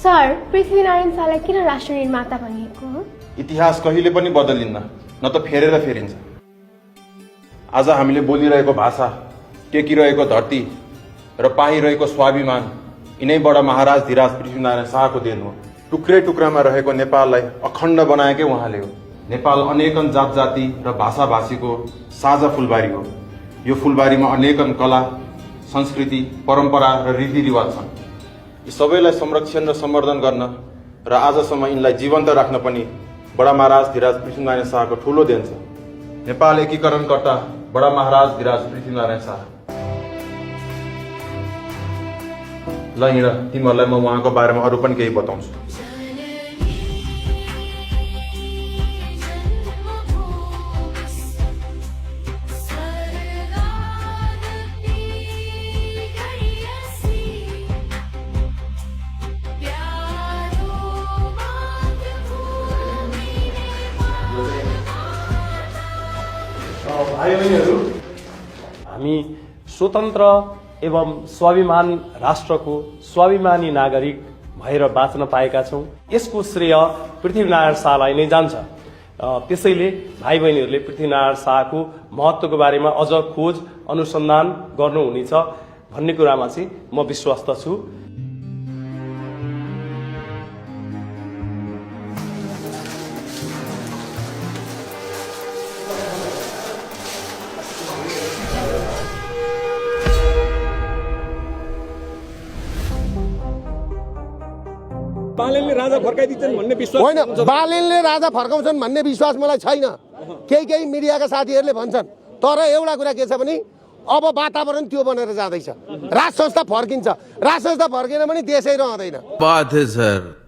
Sir, Prithvinarayan शाहलाई किन राष्ट्र निर्माता भनिएको हो? इतिहास कहिले पनि बदलिन्न, न त फेरेर फेरिन्छ। आज हामीले बोलिरहेको भाषा, टेकिरहेको धरती र पाइरहेको स्वाभिमान यिनैबाट महाराज धीराज पृथ्वीनारायण शाहको देन हो। टुक्रे टुक्रामा रहेको नेपाललाई अखण्ड बनाएकै उहाँले हो। नेपाल अनेकन जात जाति र भाषा भाषीको साझा फुलबारी हो। यो फुलबारीमा अनेकन कला, संस्कृति, परम्परा र रीतिरिवाज छन्। यी सबैलाई संरक्षण र सम्वर्धन गर्न र आजसम्म यिनलाई जीवन्त राख्न पनि बडा महाराज धीराज पृथ्वीनारायण शाहको ठूलो देन छ। नेपाल एकीकरणकर्ता बडा महाराज धीराज पृथ्वीनारायण शाह। ल हिँड, तिमीहरूलाई म उहाँको बारेमा अरू पनि केही बताउँछु। हामी स्वतन्त्र एवं स्वाभिमान राष्ट्रको स्वाभिमानी नागरिक भएर बाँच्न पाएका छौँ। यसको श्रेय पृथ्वीनारायण शाहलाई नै जान्छ। त्यसैले भाइ बहिनीहरूले पृथ्वीनारायण शाहको महत्त्वको बारेमा अझ खोज अनुसन्धान गर्नुहुनेछ भन्ने कुरामा चाहिँ म विश्वस्त छु। बालेनले राजा फर्काइदिन्छन् भन्ने विश्वास होइन, बालेनले राजा फर्काउँछन् भन्ने विश्वास मलाई छैन। केही मिडियाका साथीहरूले भन्छन्, तर एउटा कुरा के छ भने अब वातावरण त्यो बनेर जाँदैछ। राज संस्था फर्किन्छ, राज संस्था फर्केन भने देशै रहँदैन। बात है सर।